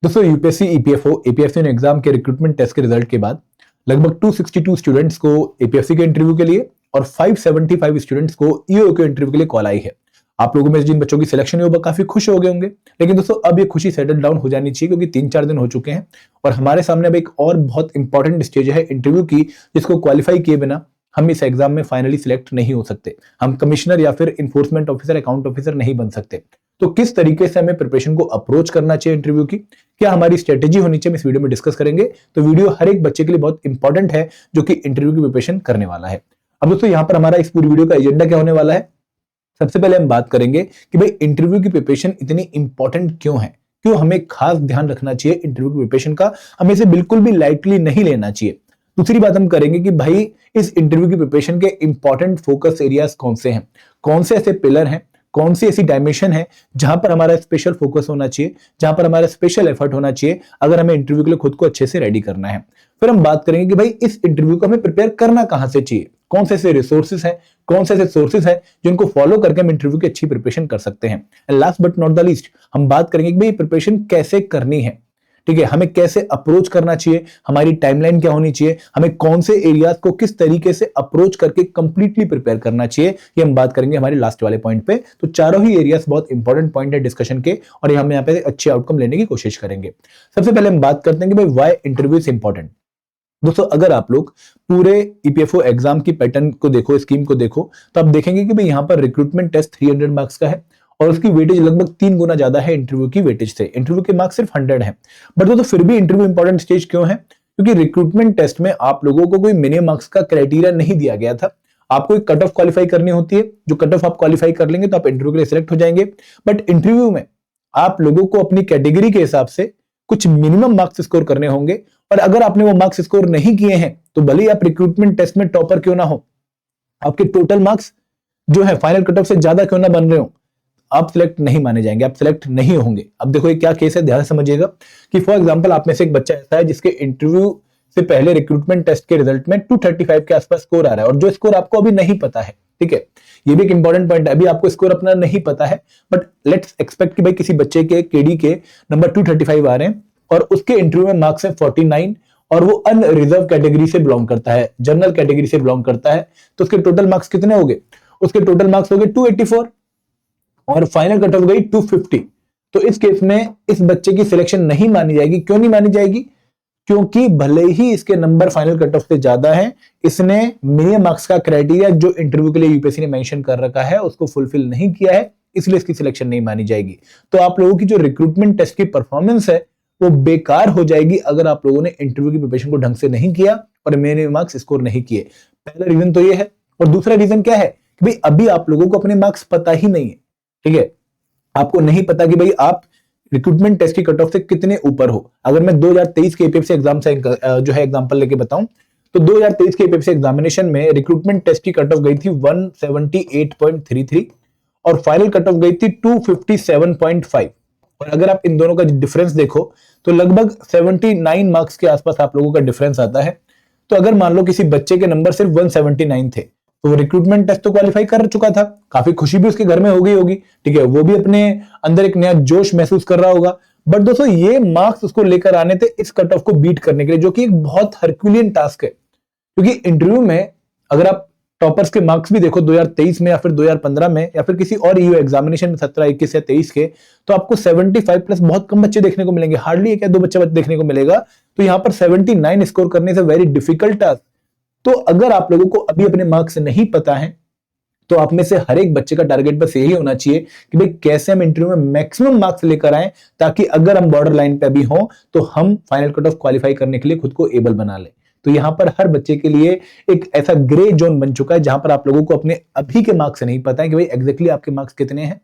दोस्तों UPSC EPFO APFC exam के recruitment test के रिजल्ट के बाद लगभग 262 स्टूडेंट्स को एपीएफसी के इंटरव्यू के लिए और 575 स्टूडेंट्स को ईओ के इंटरव्यू के लिए कॉल आई है। आप लोगों में जिन बच्चों की सिलेक्शन हुई वो काफी खुश हो गए होंगे, लेकिन दोस्तों अब ये खुशी सेटल डाउन हो जानी चाहिए क्योंकि 3-4 दिन हो चुके हैं और हमारे सामने अब एक और बहुत इंपॉर्टेंट स्टेज है इंटरव्यू की, जिसको क्वालिफाई किए बिना हम इस एग्जाम में फाइनली सिलेक्ट नहीं हो सकते। हम कमिश्नर या फिर इन्फोर्समेंट ऑफिसर, अकाउंट ऑफिसर नहीं बन सकते। तो किस तरीके से हमें प्रिपरेशन को अप्रोच करना चाहिए इंटरव्यू की, क्या हमारी स्ट्रेटेजी होनी चाहिए, हम इस वीडियो में डिस्कस करेंगे। तो वीडियो हर एक बच्चे के लिए बहुत इंपॉर्टेंट है जो कि इंटरव्यू की प्रिपरेशन करने वाला है। अब दोस्तों यहाँ पर हमारा इस पूरी वीडियो का एजेंडा क्या होने वाला है। सबसे पहले हम बात करेंगे कि भाई इंटरव्यू की प्रिपरेशन इतनी इंपॉर्टेंट क्यों है, क्यों हमें खास ध्यान रखना चाहिए इंटरव्यू की प्रिपरेशन का, हमें इसे बिल्कुल भी लाइटली नहीं लेना चाहिए। दूसरी बात हम करेंगे कि भाई इस इंटरव्यू की प्रिपरेशन के इंपॉर्टेंट फोकस एरियाज कौन से हैं, कौन से ऐसे पिलर हैं, कौन सी ऐसी डायमेंशन है जहां पर हमारा स्पेशल फोकस होना चाहिए, जहां पर हमारा स्पेशल एफर्ट होना चाहिए अगर हमें इंटरव्यू के लिए खुद को अच्छे से रेडी करना है। फिर हम बात करेंगे कि भाई इस इंटरव्यू को हमें प्रिपेयर करना कहां से चाहिए, कौन से ऐसे रिसोर्सेज हैं, कौन से ऐसे सोर्सेज हैं जिनको फॉलो करके हम इंटरव्यू की अच्छी प्रिपरेशन कर सकते हैं। And last but not the least हम बात करेंगे कि भाई प्रिपरेशन कैसे करनी है, ठीक है, हमें कैसे अप्रोच करना चाहिए, हमारी टाइमलाइन क्या होनी चाहिए, हमें कौन से एरियाज को किस तरीके से अप्रोच करके कंप्लीटली प्रिपेयर करना चाहिए, ये हम बात करेंगे हमारे लास्ट वाले पॉइंट पे। तो चारों ही एरियाज बहुत इंपॉर्टेंट पॉइंट है डिस्कशन के और हम यहाँ पे अच्छे आउटकम लेने की कोशिश करेंगे। सबसे पहले हम बात करते हैं कि भाई व्हाई इंटरव्यू इज इंपॉर्टेंट। दोस्तों अगर आप लोग पूरे ईपीएफओ एग्जाम की पैटर्न को देखो, स्कीम को देखो, तो आप देखेंगे कि भाई यहाँ पर रिक्रूटमेंट टेस्ट 300 मार्क्स का है और उसकी वेटेज लगभग 3 गुना ज्यादा है इंटरव्यू की वेटेज से। इंटरव्यू के मार्क्स सिर्फ 100 है, बट दोस्तों फिर भी इंटरव्यू इंपॉर्टेंट स्टेज क्यों है, क्योंकि रिक्रूटमेंट टेस्ट में आप लोगों को कोई मिनिमम मार्क्स का क्राइटेरिया नहीं दिया गया था। आपको एक कट ऑफ क्वालिफाई करनी होती है, जो कट ऑफ आप क्वालिफाई कर लेंगे तो आप इंटरव्यू के लिए सिलेक्ट हो जाएंगे। बट इंटरव्यू में आप लोगों को अपनी कैटेगरी के हिसाब से कुछ मिनिमम मार्क्स स्कोर करने होंगे और अगर आपने वो मार्क्स स्कोर नहीं किए हैं तो भले ही आप रिक्रूटमेंट टेस्ट में टॉपर क्यों ना हो, आपके टोटल मार्क्स जो है फाइनल कट ऑफ से ज्यादा क्यों ना बन रहे हो, आप सिलेक्ट नहीं माने जाएंगे, आप सिलेक्ट नहीं होंगे। अब देखो ये क्या केस है, ध्यान से समझिएगा कि फॉर एग्जांपल आप में से एक बच्चा ऐसा है जिसके इंटरव्यू से पहले रिक्रूटमेंट टेस्ट के रिजल्ट में 235 के आसपास स्कोर आ रहा है और जो स्कोर आपको अभी नहीं पता है, ठीक है, ये भी एक इंपॉर्टेंट पॉइंट है, अभी आपको स्कोर अपना नहीं पता है, बट लेट्स एक्सपेक्ट कि भाई किसी बच्चे के केडी के नंबर 235 आ रहे हैं और उसके इंटरव्यू में मार्क्स है 49 और वो अनरिजर्व कैटेगरी से बिलोंग करता है, जनरल कैटेगरी से बिलोंग करता है, तो उसके टोटल मार्क्स कितने हो गए, उसके टोटल मार्क्स हो गए 284 और फाइनल कट ऑफ गई 250। तो इस केस में इस बच्चे की सिलेक्शन नहीं मानी जाएगी। क्यों नहीं मानी जाएगी, क्योंकि भले ही इसके नंबर फाइनल कट ऑफ से ज्यादा है, इसने मिनिमम मार्क्स का क्राइटेरिया जो इंटरव्यू के लिए यूपीएससी ने मेंशन कर रखा है उसको फुलफिल नहीं किया है, इसलिए इसकी सिलेक्शन नहीं मानी जाएगी। तो आप लोगों की जो रिक्रूटमेंट टेस्ट की परफॉर्मेंस है वो बेकार हो जाएगी अगर आप लोगों ने इंटरव्यू की प्रिपरेशन को ढंग से नहीं किया और मिनिमम मार्क्स स्कोर नहीं किए। पहला रीजन तो ये है। और दूसरा रीजन क्या है कि भाई अभी आप लोगों को अपने मार्क्स पता ही नहीं है, ठीक है, आपको नहीं पता कि भाई आप रिक्रूटमेंट टेस्ट की कट ऑफ से कितने ऊपर हो। अगर मैं 2023 के एपीएफसी एग्जाम से जो है एग्जांपल लेके बताऊं तो 2023 के एपीएफसी एग्जामिनेशन में रिक्रूटमेंट टेस्ट की कट ऑफ गई थी 178.33 और फाइनल कट ऑफ गई थी 257.5 और अगर आप इन दोनों का डिफरेंस देखो तो लगभग 79 मार्क्स के आसपास आप लोगों का डिफरेंस आता है। तो अगर मान लो किसी बच्चे के नंबर सिर्फ 179 थे तो वो रिक्रूटमेंट टेस्ट तो क्वालिफाई कर चुका था, काफी खुशी भी उसके घर में हो गई होगी, ठीक है, वो भी अपने अंदर एक नया जोश महसूस कर रहा होगा। बट दोस्तों ये मार्क्स उसको लेकर आने थे इस कट ऑफ को बीट करने के लिए, जो कि एक बहुत हरक्यूलियन टास्क है, क्योंकि इंटरव्यू में अगर आप टॉपर्स के मार्क्स भी देखो 2023 में या फिर 2015 में या फिर किसी और ईयू एग्जामिनेशन में 17, 21 या 23 के, तो आपको 75 प्लस बहुत कम बच्चे देखने को मिलेंगे, हार्डली एक या दो बच्चे देखने को मिलेगा। तो यहाँ पर 79 स्कोर करने से वेरी डिफिकल्ट टास्क। तो अगर आप लोगों को अभी अपने मार्क्स नहीं पता है तो आप में से हर एक बच्चे का टारगेट बस यही होना चाहिए कि भाई कैसे हम इंटरव्यू में मैक्सिमम मार्क्स लेकर आए ताकि अगर हम बॉर्डर लाइन पे अभी हो तो हम फाइनल कट ऑफ क्वालिफाई करने के लिए खुद को एबल बना ले। तो यहां पर हर बच्चे के लिए एक ऐसा ग्रे जोन बन चुका है जहां पर आप लोगों को अपने अभी के मार्क्स नहीं पता है कि भाई एग्जैक्टली आपके मार्क्स कितने हैं,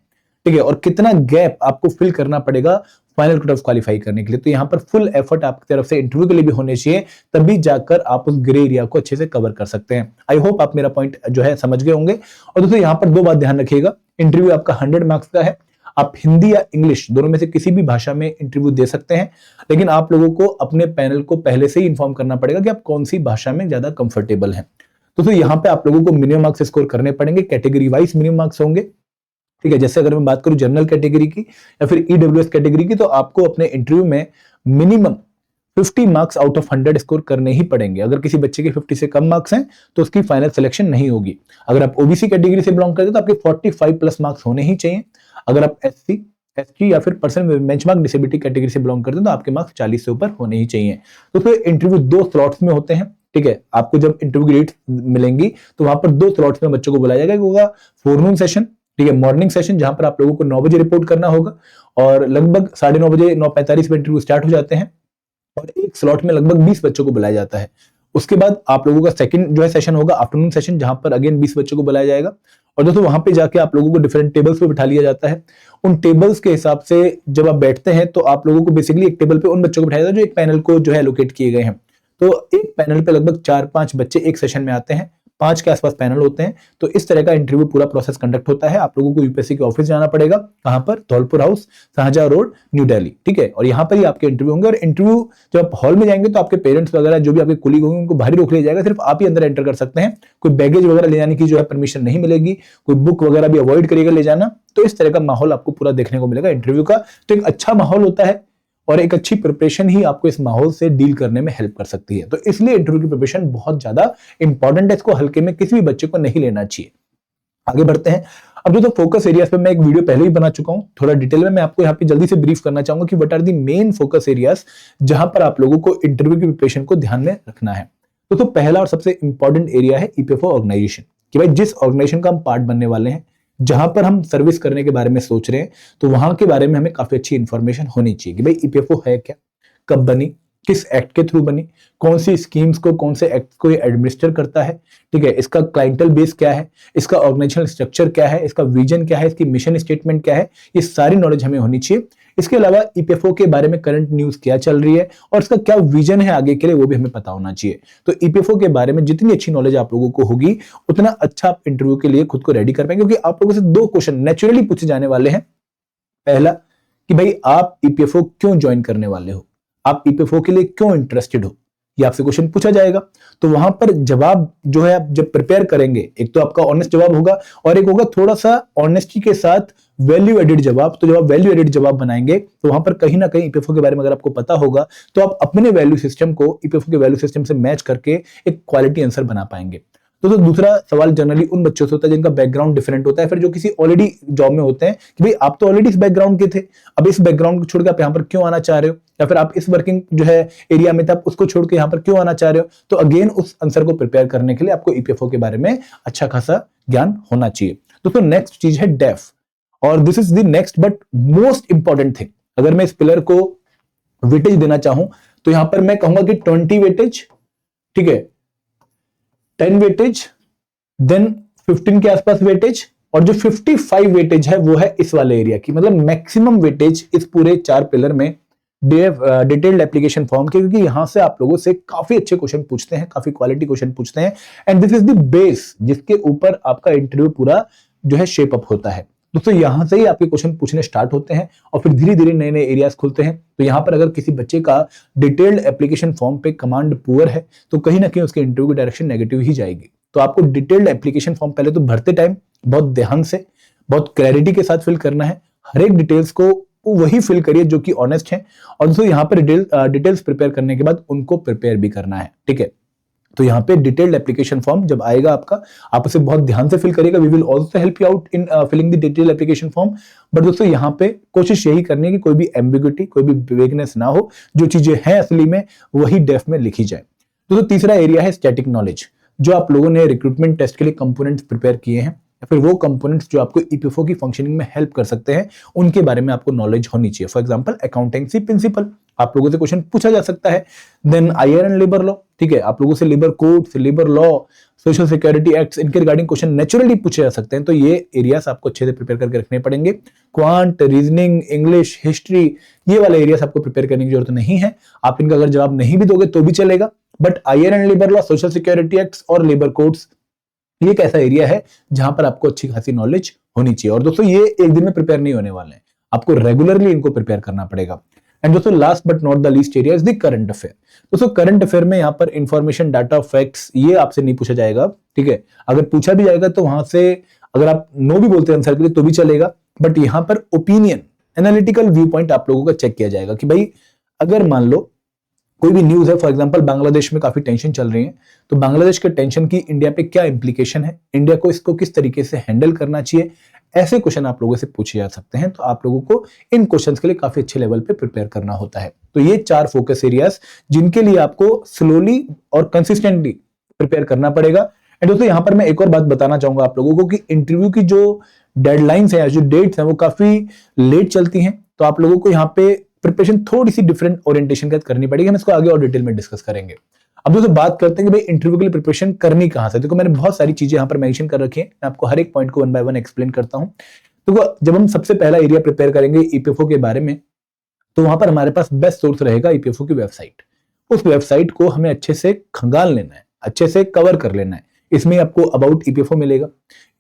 ठीक है, और कितना गैप आपको फिल करना पड़ेगा फाइनल कट ऑफ क्वालिफाई करने के लिए। तो यहाँ पर फुल एफर्ट आपकी तरफ से इंटरव्यू के लिए भी होने चाहिए, तभी जाकर आप उस ग्रे एरिया को अच्छे से कवर कर सकते हैं। आई होप आप मेरा पॉइंट जो है समझ गए होंगे। और दोस्तों यहाँ पर दो बात ध्यान रखिएगा, इंटरव्यू आपका 100 मार्क्स का है, आप हिंदी या इंग्लिश दोनों में से किसी भी भाषा में इंटरव्यू दे सकते हैं, लेकिन आप लोगों को अपने पैनल को पहले से ही इन्फॉर्म करना पड़ेगा कि आप कौन सी भाषा में ज्यादा कंफर्टेबल हैं। दोस्तों यहाँ पे आप लोगों को मिनिमम मार्क्स स्कोर करने पड़ेंगे, कैटेगरी वाइज मिनिमम मार्क्स होंगे ठीक है। जैसे अगर मैं बात करूं जनरल कैटेगरी की या फिर ईडब्ल्यूएस कैटेगरी की, तो आपको अपने इंटरव्यू में minimum 50 marks out of 100 score करने ही पड़ेंगे। अगर किसी बच्चे के 50 से कम मार्क्स हैं तो उसकी फाइनल सिलेक्शन नहीं होगी। अगर आप ओबीसी कैटेगरी से बिलोंग करते हैं तो आपके 45 प्लस मार्क्स होने ही चाहिए। अगर आप एससी, एसटी या फिर पर्सन बेंचमार्क डिसेबिलिटी कैटेगरी से बिलोंग करते हैं तो आपके मार्क्स 40 से ऊपर होने ही चाहिए। तो फिर इंटरव्यू 2 स्लॉट्स में होते हैं, ठीक है। आपको जब इंटरव्यू की डेट मिलेंगी तो वहां पर 2 स्लॉट्स में बच्चों को बुलाया जाएगा। एक होगा फोरनून सेशन, ठीक है, मॉर्निंग सेशन, जहां पर आप लोगों को 9 बजे रिपोर्ट करना होगा और लगभग 9:30 बजे 9:45 में इंटरव्यू स्टार्ट हो जाते हैं और एक स्लॉट में लगभग 20 बच्चों को बुलाया जाता है। उसके बाद आप लोगों का सेकंड जो है सेशन होगा आफ्टरनून सेशन, जहां पर अगेन 20 बच्चों को बुलाया जाएगा और दोस्तों वहां पे जाके आप लोगों को डिफरेंट टेबल्स पे बिठा लिया जाता है। उन टेबल्स के हिसाब से जब आप बैठते हैं तो आप लोगों को बेसिकली एक टेबल पे उन बच्चों को बिठाया जाता है जो एक पैनल को जो है एलोकेट किए गए हैं। तो एक पैनल पे लगभग 4-5 बच्चे एक सेशन में आते हैं, 5 के आसपास पैनल होते हैं। तो इस तरह का इंटरव्यू पूरा प्रोसेस कंडक्ट होता है। आप लोगों को यूपीएससी के ऑफिस जाना पड़ेगा, कहां पर, Dholpur House, Shahjahan Road, New Delhi, ठीक है। और यहाँ पर ही आपके इंटरव्यू होंगे और इंटरव्यू जब आप हॉल में जाएंगे तो आपके पेरेंट्स वगैरह जो भी आपके कुलीग होंगे उनको बाहर रोक लिया जाएगा, सिर्फ आप ही अंदर एंटर कर सकते हैं। कोई बैगेज वगैरह ले जाने की जो है परमिशन नहीं मिलेगी, कोई बुक वगैरह भी अवॉइड करिएगा ले जाना। तो इस तरह का माहौल आपको पूरा देखने को मिलेगा इंटरव्यू का। तो एक अच्छा माहौल होता है और एक अच्छी प्रिपरेशन ही आपको इस माहौल से डील करने में हेल्प कर सकती है। तो इसलिए इंटरव्यू की प्रिपरेशन बहुत ज्यादा इंपॉर्टेंट है, इसको हल्के में किसी भी बच्चे को नहीं लेना चाहिए। आगे बढ़ते हैं। अब जो फोकस एरियाज पे मैं एक वीडियो पहले ही बना चुका हूं, थोड़ा डिटेल में मैं आपको यहाँ पे जल्दी से ब्रीफ करना चाहूंगा कि what are the main focus areas जहां पर आप लोगों को इंटरव्यू की प्रिपरेशन को ध्यान में रखना है। तो पहला और सबसे इंपॉर्टेंट एरिया है ईपीएफओ ऑर्गेनाइजेशन, कि भाई जिस ऑर्गेनाइजेशन का हम पार्ट बनने वाले हैं, जहां पर हम सर्विस करने के बारे में सोच रहे हैं, तो वहां के बारे में हमें काफी अच्छी इंफॉर्मेशन होनी चाहिए कि भाई ईपीएफओ है क्या, कब बनी, किस एक्ट के थ्रू बनी, कौन सी स्कीम्स को, कौन से एक्ट को ये एडमिनिस्टर करता है, ठीक है, इसका क्लाइंटल बेस क्या है, इसका ऑर्गेनाइजेशनल स्ट्रक्चर क्या है, इसका विजन क्या है, इसकी मिशन स्टेटमेंट क्या है, ये सारी नॉलेज हमें होनी चाहिए। इसके अलावा ईपीएफओ के बारे में करंट न्यूज क्या चल रही है और इसका क्या विजन है आगे के लिए, वो भी हमें पता होना चाहिए। तो ईपीएफओ के बारे में जितनी अच्छी नॉलेज आप लोगों को होगी उतना अच्छा आप इंटरव्यू के लिए खुद को रेडी कर पाएंगे, क्योंकि आप लोगों से 2 क्वेश्चन नेचुरली पूछे जाने वाले हैं। पहला कि भाई आप ईपीएफओ क्यों ज्वाइन करने वाले हो, आप ईपीएफओ के लिए क्यों इंटरेस्टेड हो, ये आपसे क्वेश्चन पूछा जाएगा। तो वहां पर जवाब जो है आप जब प्रिपेयर करेंगे, एक तो आपका ऑनेस्ट जवाब होगा और एक होगा थोड़ा सा ऑनेस्टी के साथ वैल्यू एडेड जवाब। तो जब आप वैल्यू एडेड जवाब बनाएंगे तो वहां पर कहीं ना कहीं ईपीएफओ के बारे में अगर आपको पता होगा तो आप अपने वैल्यू सिस्टम को ईपीएफओ के वैल्यू सिस्टम से मैच करके एक क्वालिटी आंसर बना पाएंगे। तो दूसरा सवाल जनरली उन बच्चों से होता है जिनका बैकग्राउंड डिफरेंट होता है, फिर जो किसी ऑलरेडी जॉब में होते हैं कि भाई आप तो ऑलरेडी इस बैकग्राउंड के थे, अब इस बैकग्राउंड को छोड़ के आप यहाँ पर क्यों आना चाह रहे हो, या फिर आप इस वर्किंग जो है एरिया में थे आप उसको छोड़ के यहाँ पर क्यों आना चाह रहे हो। तो अगेन उस आंसर को प्रिपेयर करने के लिए आपको ईपीएफओ के बारे में अच्छा खासा ज्ञान होना चाहिए। तो नेक्स्ट चीज है डेफ, और this is the next but most important thing. अगर मैं इस पिलर को वेटेज देना चाहूं तो यहां पर मैं कहूंगा कि 20 वेटेज, ठीक है, 10 वेटेज, देन 15 के आसपास वेटेज, और जो 55 वेटेज है वो है इस वाले एरिया की। मतलब मैक्सिमम वेटेज इस पूरे 4 पिलर में डिटेल्ड एप्लीकेशन फॉर्म के, क्योंकि यहां से आप लोगों से काफी अच्छे क्वेश्चन पूछते हैं, काफी क्वालिटी क्वेश्चन पूछते हैं, and this is the base जिसके ऊपर आपका इंटरव्यू पूरा जो है शेप अप होता है। दोस्तों यहां से ही आपके क्वेश्चन पूछने स्टार्ट होते हैं और फिर धीरे धीरे नए नए एरियाज खुलते हैं। तो यहां पर अगर किसी बच्चे का डिटेल्ड एप्लीकेशन फॉर्म पे कमांड पुअर है तो कहीं ना कहीं उसके इंटरव्यू की डायरेक्शन नेगेटिव ही जाएगी। तो आपको डिटेल्ड एप्लीकेशन फॉर्म पहले तो भरते टाइम बहुत ध्यान से, बहुत क्लैरिटी के साथ फिल करना है। हर एक डिटेल्स को वही फिल करिए जो कि ऑनेस्ट है, और दोस्तों यहाँ पर डिटेल्स प्रिपेयर करने के बाद उनको प्रिपेयर भी करना है, ठीक है। तो यहाँ पे डिटेल्ड एप्लीकेशन फॉर्म जब आएगा आपका, आप उसे बहुत ध्यान से फिल करिएगा। We will also help you out in filling the detailed application form. But दोस्तों यहाँ पे कोशिश यही करनी है कि कोई भी एम्बिग्युइटी, कोई भी वेगनेस ना हो, जो चीजें हैं असली में वही डेफ में लिखी जाए। दोस्तों तीसरा एरिया है स्टैटिक नॉलेज। जो आप लोगों ने रिक्रूटमेंट टेस्ट के लिए कंपोनेंट्स प्रिपेयर किए हैं या फिर वो कंपोनेंट्स जो आपको ईपीएफओ की फंक्शनिंग में हेल्प कर सकते हैं, उनके बारे में आपको नॉलेज होनी चाहिए। फॉर एग्जांपल अकाउंटेंसी प्रिंसिपल, आप लोगों से क्वेश्चन पूछा जा सकता है। Then IR and labour law, ठीक है, आप लोगों से labour code, labour law, social security act, इनके रिगार्डिंग क्वेश्चन नेचुरली पूछे जा सकते हैं। तो ये एरियाज आपको अच्छे से प्रिपेयर करके रखने पड़ेंगे। क्वांट, रीजनिंग, इंग्लिश, हिस्ट्री, ये वाले एरियाज आपको प्रिपेयर करने की जरूरत नहीं है। आप इनका अगर जवाब नहीं भी दोगे तो भी चलेगा, but IR and labour law, social security act और लेबर कोड्स, ये एक ऐसा एरिया है जहां पर आपको अच्छी खासी नॉलेज होनी चाहिए। और दोस्तों ये एक दिन में प्रिपेयर नहीं होने वाले हैं, आपको रेगुलरली इनको प्रिपेयर करना पड़ेगा। एंड दोस्तों last but not the least area is the current affair. दोस्तों करंट अफेयर में यहाँ पर इंफॉर्मेशन, डाटा, फैक्ट्स, ये आपसे नहीं पूछा जाएगा, ठीक है। अगर पूछा भी जाएगा तो वहां से अगर आप नो भी बोलते हैं आंसर के लिए तो भी चलेगा, बट यहां पर ओपिनियन, एनालिटिकल व्यू पॉइंट आप लोगों का चेक किया जाएगा कि भाई अगर मान लो कोई भी न्यूज है, फॉर एग्जांपल बांग्लादेश में काफी टेंशन चल रही है, तो बांग्लादेश के टेंशन की इंडिया पे क्या इंप्लीकेशन है, इंडिया को इसको किस तरीके से हैंडल करना चाहिए, ऐसे क्वेश्चन आप लोगों से पूछे जा सकते हैं। तो आप लोगों को इन क्वेश्चंस के लिए काफी अच्छे लेवल पे प्रिपेयर करना होता है। तो ये 4 फोकस एरियाज जिनके लिए आपको स्लोली और कंसिस्टेंटली प्रिपेयर करना पड़ेगा। एंड दोस्तों यहां पर मैं एक और बात बताना चाहूंगा आप लोगों को कि इंटरव्यू की जो डेडलाइंस है या जो डेट्स हैं वो काफी लेट चलती हैं, तो आप लोगों को यहाँ पे प्रिपरेशन थोड़ी सी डिफरेंट ओरिएंटेशन के साथ करनी पड़ेगी। हम इसको आगे और डिटेल में डिस्कस करेंगे। अब दोस्तों बात करते हैं कि भाई इंटरव्यू के लिए प्रिपरेशन करनी कहां से। देखो मैंने बहुत सारी चीजें यहाँ पर मेंशन कर रखी है, मैं आपको हर एक पॉइंट को 1 बाय 1 एक्सप्लेन करता हूं। तो जब हम सबसे पहला एरिया प्रिपेयर करेंगे ईपीएफओ के बारे में, तो वहां पर हमारे पास बेस्ट सोर्स रहेगा ईपीएफओ की वेबसाइट। उस वेबसाइट को हमें अच्छे से खंगाल लेना है, अच्छे से कवर कर लेना है। इसमें आपको अबाउट ईपीएफओ मिलेगा,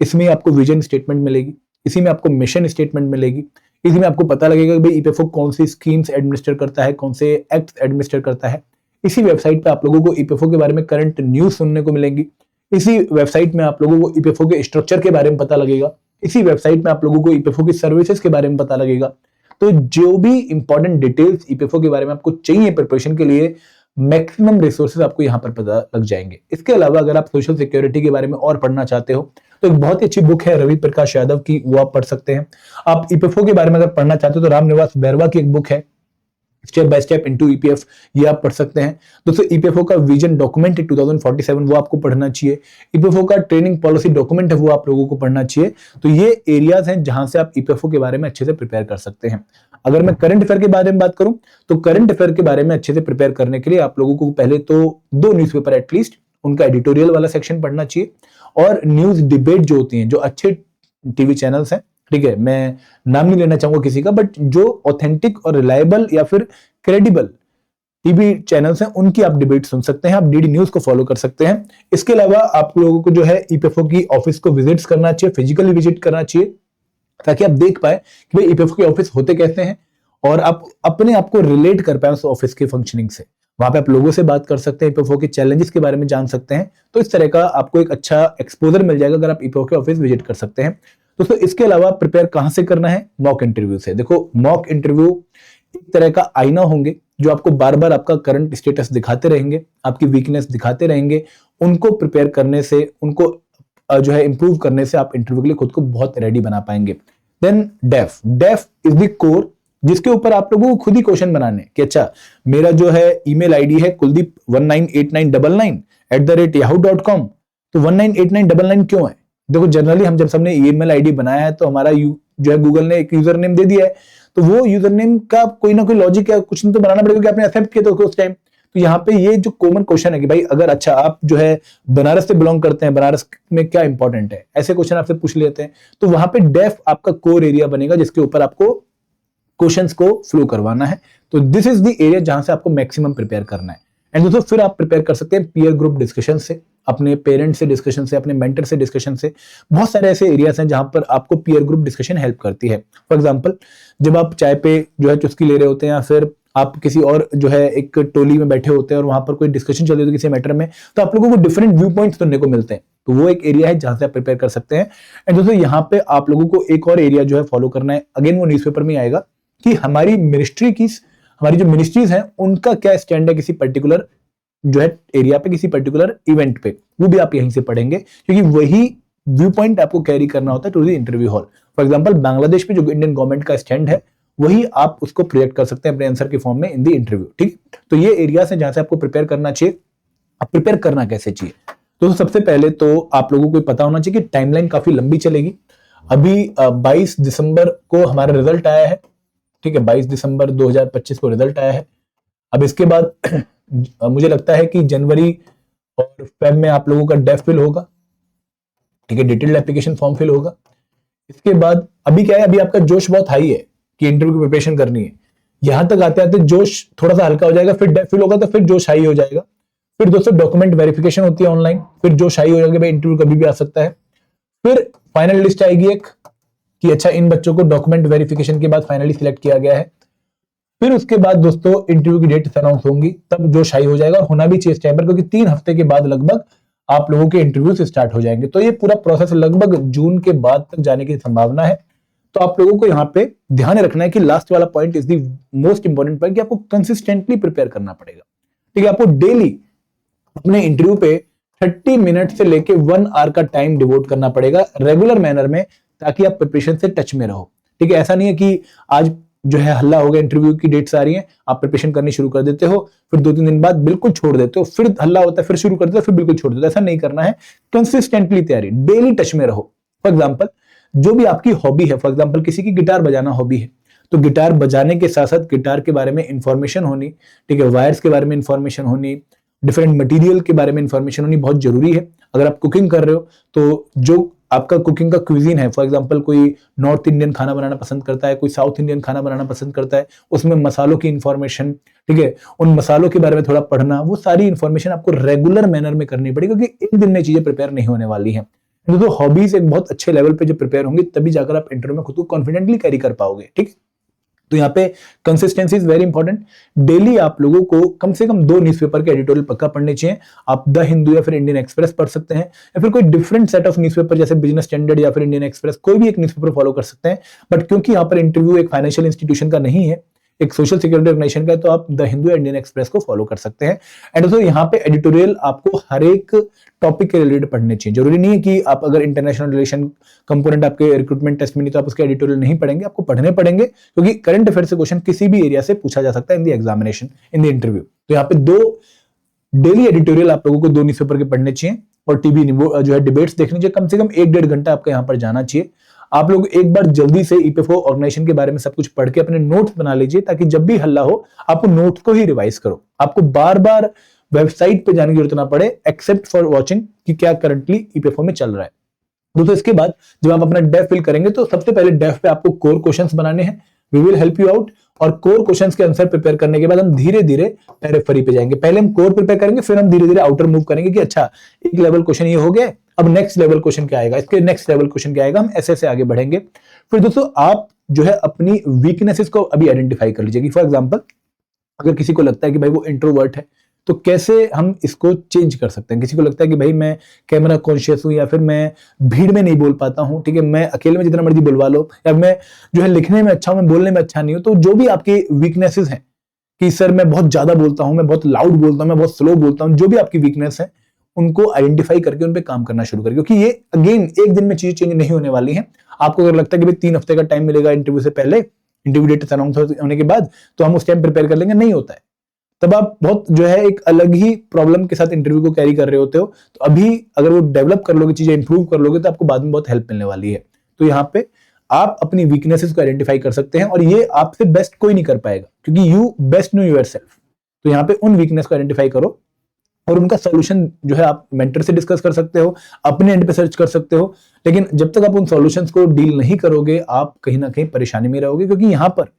इसमें आपको विजन स्टेटमेंट मिलेगी, इसी में आपको मिशन स्टेटमेंट मिलेगी, इसी में आपको पता लगेगा कि भाई ईपीएफओ कौन सी स्कीम्स एडमिनिस्टर करता है, कौन से एक्ट्स एडमिनिस्टर करता है। इसी वेबसाइट पे आप लोगों को ईपीएफओ के बारे में करंट न्यूज सुनने को मिलेंगी। इसी वेबसाइट में आप लोगों को ईपीएफओ के स्ट्रक्चर के बारे में पता लगेगा। इसी वेबसाइट में आप लोगों को ईपीएफओ की सर्विसेज के बारे में पता लगेगा। तो जो भी इंपॉर्टेंट डिटेल्स ईपीएफओ के बारे में आपको चाहिए प्रिपरेशन के लिए, मैक्सिमम रिसोर्सेज आपको यहाँ पर पता लग जाएंगे। इसके अलावा अगर आप सोशल सिक्योरिटी के बारे में और पढ़ना चाहते हो तो एक बहुत ही अच्छी बुक है रवि प्रकाश यादव की, वो आप पढ़ सकते हैं। आप ईपीएफओ के बारे में अगर पढ़ना चाहते हो तो रामनिवास बैरवा की एक बुक है step by step into EPF, ये आप पढ़ सकते हैं। दोस्तों ईपीएफओ का विजन डॉक्यूमेंट है 2047, वो आपको पढ़ना चाहिए। ईपीएफओ का ट्रेनिंग पॉलिसी डॉक्यूमेंट है, वो आप लोगों को पढ़ना चाहिए। तो ये एरियाज हैं जहां से आप ईपीएफओ के बारे में अच्छे से प्रिपेयर कर सकते हैं। अगर मैं करंट अफेयर के बारे में बात करूं तो करंट अफेयर के बारे में अच्छे से प्रिपेयर करने के लिए आप लोगों को पहले तो 2 न्यूज़पेपर एटलीस्ट उनका एडिटोरियल वाला सेक्शन पढ़ना चाहिए, और न्यूज डिबेट जो होती हैं, जो अच्छे टीवी चैनल्स हैं, ठीक है, मैं नाम नहीं लेना चाहूंगा किसी का, बट जो ऑथेंटिक और रिलायबल या फिर क्रेडिबल टीवी चैनल्स हैं उनकी आप डिबेट सुन सकते हैं। आप डीडी न्यूज को फॉलो कर सकते हैं। इसके अलावा आप लोगों को जो है ईपीएफओ की ऑफिस को विजिट करना चाहिए, फिजिकली विजिट करना चाहिए, ताकि आप देख पाए कि भाई ईपीएफओ के ऑफिस होते कैसे हैं और आप अपने आप को रिलेट कर पाए उस ऑफिस की फंक्शनिंग से। वहां पे आप लोगों से बात कर सकते हैं, ईपीएफओ के चैलेंजेस के बारे में जान सकते हैं। तो इस तरह का आपको एक अच्छा एक्सपोजर मिल जाएगा अगर आप ईपीएफओ के ऑफिस विजिट कर सकते हैं। दोस्तों इसके अलावा प्रिपेयर कहां से करना है? मॉक इंटरव्यू से। देखो मॉक इंटरव्यू एक तरह का आईना होंगे जो आपको बार बार आपका करंट स्टेटस दिखाते रहेंगे, आपकी वीकनेस दिखाते रहेंगे। उनको प्रिपेयर करने से, उनको जो है इंप्रूव करने से आप इंटरव्यू के लिए खुद को बहुत रेडी बना पाएंगे। Then DAF is the core, जिसके ऊपर आप लोगों को खुद ही क्वेश्चन बनाने कि अच्छा मेरा जो है ईमेल आईडी है kuldeep198999@yahoo.com। तो 198999 क्यों है? देखो जनरली हम जब सबने ईमेल आईडी बनाया है तो हमारा जो है गूगल ने एक यूजर नेम दे दिया है, तो वो यूजर नेम का कोई ना कोई लॉजिक या कुछ तो बनाना पड़ेगा कि आपने एक्सेप्ट किया तो उस टाइम। तो यहाँ पे ये जो कॉमन क्वेश्चन है कि भाई अगर अच्छा आप जो है बनारस से बिलोंग करते हैं, बनारस में क्या इंपॉर्टेंट है, ऐसे क्वेश्चन आपसे पूछ लेते हैं। तो वहां पे डेफ आपका कोर एरिया बनेगा जिसके ऊपर आपको क्वेश्चंस को फ्लो करवाना है। तो दिस इज द एरिया जहां से आपको मैक्सिमम प्रिपेयर करना है। एंड दोस्तों फिर आप प्रिपेयर कर सकते हैं पीयर ग्रुप डिस्कशन से, अपने पेरेंट्स से डिस्कशन से, अपने मेंटर से डिस्कशन से। बहुत सारे ऐसे एरियाज हैं जहां पर आपको पीयर ग्रुप डिस्कशन हेल्प करती है। फॉर एग्जांपल जब आप चाय पे जो है चुस्की ले रहे होते हैं, या फिर आप किसी और जो है एक टोली में बैठे होते हैं और वहां पर कोई डिस्कशन चल रही होती है किसी मैटर में, तो आप लोगों को डिफरेंट व्यू पॉइंट्स सुनने को मिलते हैं। तो वो एक एरिया है जहां से आप प्रिपेयर कर सकते हैं। एंड दोस्तों यहाँ पे आप लोगों को एक और एरिया जो है फॉलो करना है, अगेन वो न्यूज़पेपर में आएगा कि हमारी हमारी जो मिनिस्ट्रीज हैं उनका क्या स्टैंड है किसी पर्टिकुलर जो है एरिया पे, किसी पर्टिकुलर इवेंट पे, वो भी आप यहीं से पढ़ेंगे, क्योंकि वही व्यू पॉइंट आपको कैरी करना होता है to the interview hall. For example Bangladesh में जो इंडियन गवर्नमेंट का स्टैंड है वही आप उसको प्रोजेक्ट कर सकते हैं अपने आंसर के फॉर्म में इन द इंटरव्यू। ठीक, तो ये एरिया है जहां से आपको प्रिपेयर करना चाहिए। अब प्रिपेयर करना कैसे चाहिए? तो सबसे पहले तो आप लोगों को पता होना चाहिए कि टाइमलाइन काफी लंबी चलेगी। अभी 22 दिसंबर को हमारा रिजल्ट आया है, ठीक है, 22 दिसंबर 2025 को रिजल्ट आया है। अब इसके बाद मुझे लगता है कि जनवरी और फेब में आप लोगों का डेफ फिल होगा, ठीक है, डिटेल्ड एप्लीकेशन फॉर्म फिल होगा। इसके बाद अभी क्या है, अभी आपका जोश बहुत हाई है कि इंटरव्यू की प्रिपरेशन करनी है। यहां तक आते आते जोश थोड़ा सा हल्का हो जाएगा, फिर डेफ फिल होगा तो फिर जोश हाई हो जाएगा। फिर दोस्तों डॉक्यूमेंट वेरिफिकेशन होती है ऑनलाइन, फिर जोश हाई हो जाएगा, भाई इंटरव्यू कभी भी आ सकता है। फिर फाइनल लिस्ट आएगी एक कि अच्छा इन बच्चों को डॉक्यूमेंट वेरिफिकेशन के बाद फाइनली सिलेक्ट किया गया है। फिर उसके बाद दोस्तों इंटरव्यू की डेट अनाउंस होंगी, तब जो शाही हो जाएगा, होना भी चाहिए इस टाइम पर, क्योंकि 3 हफ्ते के बाद लगभग आप लोगों के इंटरव्यू से स्टार्ट हो जाएंगे। तो ये पूरा प्रोसेस लगभग जून के बाद तक जाने की संभावना है। तो आप लोगों को यहाँ पे ध्यान रखना है कि लास्ट वाला point is the most important point, कि आपको कंसिस्टेंटली प्रिपेयर करना पड़ेगा। ठीक है, आपको डेली अपने इंटरव्यू पे 30 मिनट से लेके 1 आवर का टाइम डिवोट करना पड़ेगा रेगुलर मैनर में, ताकि आप प्रिपरेशन से टच में रहो। ठीक है, ऐसा नहीं है कि आज जो है हल्ला हो गया, इंटरव्यू की डेट्स आ रही हैं, आप प्रिपरेशन करनी शुरू कर देते हो, फिर 2-3 दिन बाद बिल्कुल छोड़ देते हो, फिर हल्ला होता है, फिर शुरू कर देते हो, फिर बिल्कुल छोड़ देते हो। ऐसा नहीं करना है, कंसिस्टेंटली तैयारी, डेली टच में रहो। फॉर एग्जाम्पल, जो भी आपकी हॉबी है, फॉर एग्जाम्पल किसी की गिटार बजाना हॉबी है, तो गिटार बजाने के साथ साथ गिटार के बारे में इंफॉर्मेशन होनी, ठीक है, वायर्स के बारे में इंफॉर्मेशन होनी, डिफरेंट मटेरियल के बारे में इंफॉर्मेशन होनी बहुत जरूरी है। अगर आप कुकिंग कर रहे हो तो जो आपका कुकिंग का क्विजीन है, फॉर एग्जांपल कोई नॉर्थ इंडियन खाना बनाना पसंद करता है, कोई साउथ इंडियन खाना बनाना पसंद करता है, उसमें मसालों की इंफॉर्मेशन, ठीक है, उन मसालों के बारे में थोड़ा पढ़ना, वो सारी इंफॉर्मेशन आपको रेगुलर मैनर में करनी पड़ेगी, क्योंकि एक दिन में चीजें प्रिपेयर नहीं होने वाली हैं। तो हॉबीज एक बहुत अच्छे लेवल पे जब प्रिपेयर होंगी, तभी जाकर आप इंटरव्यू में खुद को कॉन्फिडेंटली कैरी कर पाओगे। ठीक, तो यहाँ पे consistency is very important. Daily आप लोगों को कम से कम 2 न्यूज़पेपर के एडिटोरियल पक्का पढ़ने चाहिए। आप द हिंदू या फिर इंडियन एक्सप्रेस पढ़ सकते हैं, या फिर कोई डिफरेंट सेट ऑफ न्यूज़पेपर जैसे बिजनेस स्टैंडर्ड या फिर इंडियन एक्सप्रेस, कोई भी एक न्यूज़पेपर फॉलो कर सकते हैं। बट क्योंकि यहाँ पर इंटरव्यू एक फाइनेंशियल इंस्टीट्यूशन का नहीं है, एक सोशल सिक्योरिटी ऑर्गेनाइजेशन का है, तो आप द हिंदू या इंडियन एक्सप्रेस को फॉलो कर सकते हैं। एंड ऑल्सो यहाँ पे एडिटोरियल आपको हर एक टॉपिक के रिलेटेड पढ़ने चाहिए। जरूरी नहीं है कि आप अगर इंटरनेशनल रिलेशन कंपोनेंट आपके रिक्रूटमेंट टेस्ट में नहीं, तो आप उसके एडिटोरियल नहीं पढ़ेंगे, आपको पढ़ने पड़ेंगे, क्योंकि करंट अफेयर से क्वेश्चन किसी भी एरिया से पूछा जा सकता है in the examination, in the interview. तो यहाँ पे 2 डेली एडिटोरियल आप लोगों को 2 न्यूज़पेपर के पढ़ने चाहिए, और टीवी जो है डिबेट्स देखनी चाहिए। कम से कम 1-1.5 घंटा आपका यहाँ पर जाना चाहिए। आप लोग एक बार जल्दी से ईपीएफओ ऑर्गेनाइजेशन के बारे में सब कुछ पढ़ के अपने नोट्स बना लीजिए, ताकि जब भी हल्ला हो आपको नोट्स को ही रिवाइज करो, आपको बार बार वेबसाइट पे जाने की जरूरत ना पड़े, एक्सेप्ट फॉर वॉचिंग कि क्या करंटली ईपीएफओ में चल रहा है। दोस्तों, इसके बाद जब आप अपना डेफ फिल करेंगे, तो सबसे पहले डेफ पे आपको कोर क्वेश्चंस बनाने हैं। We will help you out. और कोर क्वेश्चंस के आंसर प्रिपेयर करने के बाद हम धीरे धीरे पेरिफेरी पे जाएंगे। पहले हम कोर प्रिपेयर करेंगे, फिर हम धीरे धीरे आउटर मूव करेंगे कि अच्छा, एक लेवल क्वेश्चन ये हो गया, अब नेक्स्ट लेवल क्वेश्चन क्या आएगा, इसके नेक्स्ट लेवल क्वेश्चन क्या आएगा, हम ऐसे ऐसे आगे बढ़ेंगे। फिर दोस्तों, आप जो है अपनी वीकनेसेस को अभी आइडेंटिफाई कर लीजिए। फॉर एग्जाम्पल, अगर किसी को लगता है कि भाई वो इंट्रोवर्ट है, तो कैसे हम इसको चेंज कर सकते हैं। किसी को लगता है कि भाई मैं कैमरा कॉन्शियस हूं, या फिर मैं भीड़ में नहीं बोल पाता हूं, ठीक है, मैं अकेले में जितना मर्जी बुलवा लो, या मैं जो है लिखने में अच्छा हूं, मैं बोलने में अच्छा नहीं हूं। तो जो भी आपकी वीकनेसेस हैं कि सर मैं बहुत ज्यादा बोलता हूं, मैं बहुत लाउड बोलता हूं, मैं बहुत स्लो बोलता हूं, जो भी आपकी वीकनेस है उनको आइडेंटिफाई करके उन पे काम करना शुरू करें, क्योंकि ये अगेन एक दिन में चीजें चेंज नहीं होने वाली हैं। आपको अगर लगता है कि भाई 3 हफ्ते का टाइम मिलेगा इंटरव्यू से पहले, इंटरव्यू डेट अनाउंस होने के बाद, तो हम उस टाइम प्रिपेयर कर लेंगे, नहीं होता है। तब आप बहुत जो है एक अलग ही प्रॉब्लम के साथ इंटरव्यू को कैरी कर रहे होते हो। तो अभी अगर वो डेवलप कर लोगे, चीजें इंप्रूव कर लोगे, तो आपको बाद में बहुत हेल्प मिलने वाली है। तो यहाँ पे आप अपनी वीकनेसेस को आइडेंटिफाई कर सकते हैं, और ये आपसे बेस्ट कोई नहीं कर पाएगा, क्योंकि यू बेस्ट नो योरसेल्फ। तो यहाँ पे उन वीकनेस को आइडेंटिफाई करो, और उनका सॉल्यूशन जो है आप मेंटर से डिस्कस कर सकते हो, अपने एंड पे सर्च कर सकते हो। लेकिन जब तक आप उन सॉल्यूशंस को डील नहीं करोगे, आप कहीं ना कहीं परेशानी में रहोगे, क्योंकि यहाँ पर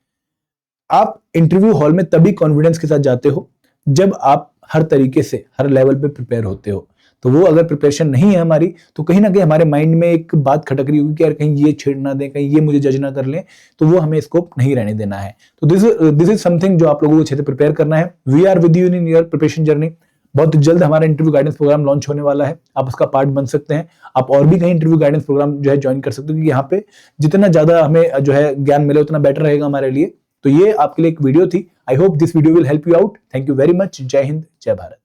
आप इंटरव्यू हॉल में तभी कॉन्फिडेंस के साथ जाते हो जब आप हर तरीके से हर लेवल पे प्रिपेयर होते हो। तो वो अगर प्रिपरेशन नहीं है हमारी, तो कहीं ना कहीं हमारे माइंड में एक बात खटक रही होगी कि यार कहीं ये छेड़ ना दें, कहीं ये मुझे जज ना कर लें, तो वो हमें स्कोप नहीं रहने देना है। तो दिस इज समथिंग जो आप लोगों को अच्छे से प्रिपेयर करना है। We are with you in your preparation journey. बहुत जल्द हमारा इंटरव्यू गाइडेंस प्रोग्राम लॉन्च होने वाला है, आप उसका पार्ट बन सकते हैं। आप और भी कहीं इंटरव्यू गाइडेंस प्रोग्राम जो है ज्वाइन कर सकते हो, क्योंकि यहाँ पे जितना ज्यादा हमें जो है ज्ञान मिले उतना बेटर रहेगा हमारे लिए। तो ये आपके लिए एक वीडियो थी। I hope this video will help you out. Thank you very much. जय हिंद, जय भारत।